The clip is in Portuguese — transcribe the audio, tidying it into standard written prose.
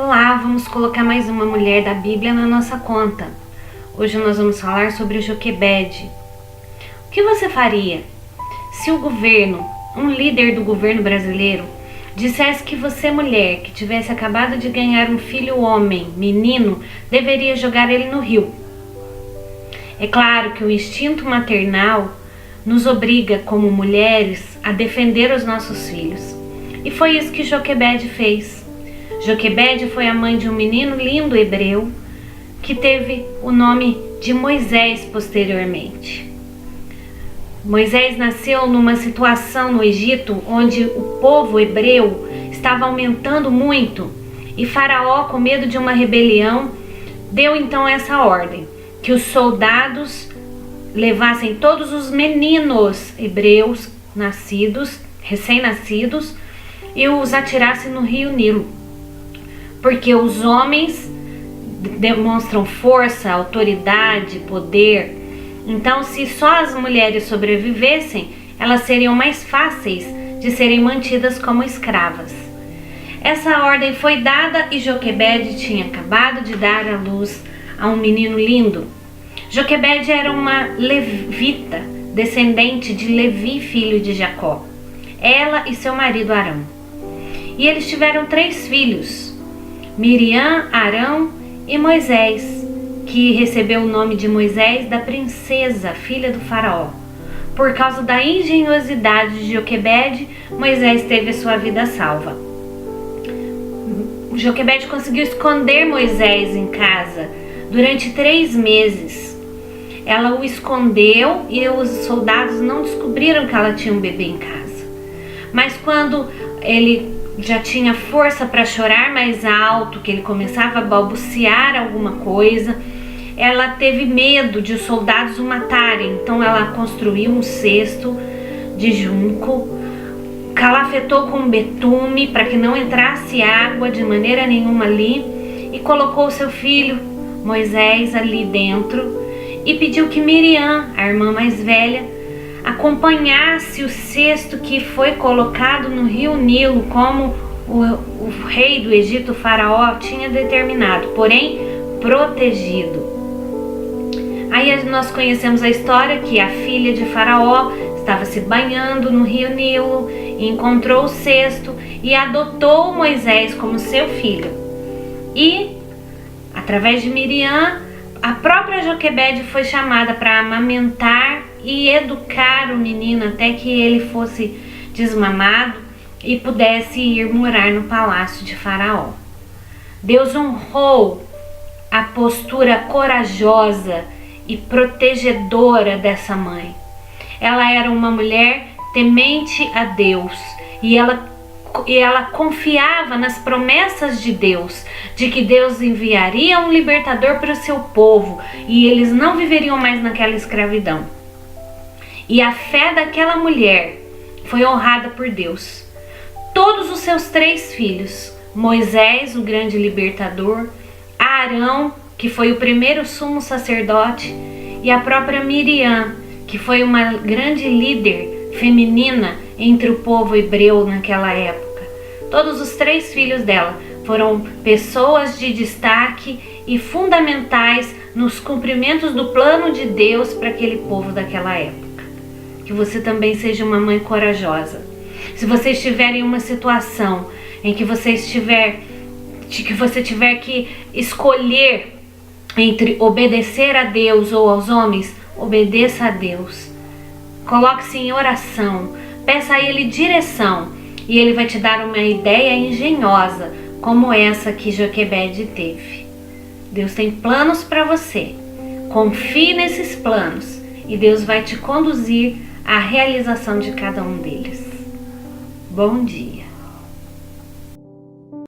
Olá, vamos colocar mais uma mulher da Bíblia na nossa conta. Hoje nós vamos falar sobre Joquebede. O que você faria se o governo, um líder do governo brasileiro, dissesse que você, mulher, que tivesse acabado de ganhar um filho homem, menino, deveria jogar ele no rio? É claro que o instinto maternal nos obriga, como mulheres, a defender os nossos filhos. E foi isso que Joquebede fez. Joquebede foi a mãe de um menino lindo hebreu que teve o nome de Moisés posteriormente. Moisés nasceu numa situação no Egito onde o povo hebreu estava aumentando muito e Faraó, com medo de uma rebelião, deu então essa ordem, que os soldados levassem todos os meninos hebreus nascidos, recém-nascidos, e os atirassem no rio Nilo. Porque os homens demonstram força, autoridade, poder. Então, se só as mulheres sobrevivessem, elas seriam mais fáceis de serem mantidas como escravas. Essa ordem foi dada e Joquebede tinha acabado de dar à luz a um menino lindo. Joquebede era uma levita, descendente de Levi, filho de Jacó. Ela e seu marido Arão. E eles tiveram 3 filhos, Miriam, Arão e Moisés, que recebeu o nome de Moisés da princesa, filha do faraó. Por causa da engenhosidade de Joquebede, Moisés teve a sua vida salva. Joquebede conseguiu esconder Moisés em casa durante 3 meses. Ela o escondeu e os soldados não descobriram que ela tinha um bebê em casa. Mas quando ele já tinha força para chorar mais alto, que ele começava a balbuciar alguma coisa, ela teve medo de os soldados o matarem. Então ela construiu um cesto de junco, calafetou com betume para que não entrasse água de maneira nenhuma ali, e colocou seu filho Moisés ali dentro e pediu que Miriam, a irmã mais velha, acompanhasse o cesto que foi colocado no rio Nilo, como o rei do Egito, o faraó, tinha determinado, porém protegido. Aí nós conhecemos a história que a filha de faraó estava se banhando no rio Nilo, encontrou o cesto e adotou Moisés como seu filho. E, através de Miriam, a própria Joquebede foi chamada para amamentar e educar o menino até que ele fosse desmamado e pudesse ir morar no palácio de Faraó. Deus honrou a postura corajosa e protegedora dessa mãe. Ela era uma mulher temente a Deus e ela confiava nas promessas de Deus, de que Deus enviaria um libertador para o seu povo e eles não viveriam mais naquela escravidão. E a fé daquela mulher foi honrada por Deus. Todos os seus 3 filhos, Moisés, o grande libertador, Arão, que foi o primeiro sumo sacerdote, e a própria Miriam, que foi uma grande líder feminina entre o povo hebreu naquela época. Todos os 3 filhos dela foram pessoas de destaque e fundamentais nos cumprimentos do plano de Deus para aquele povo daquela época. Que você também seja uma mãe corajosa. Se você estiver em uma situação em que você tiver que escolher entre obedecer a Deus ou aos homens, obedeça a Deus. Coloque-se em oração, peça a Ele direção e Ele vai te dar uma ideia engenhosa como essa que Joquebede teve. Deus tem planos para você. Confie nesses planos e Deus vai te conduzir à realização de cada um deles. Bom dia.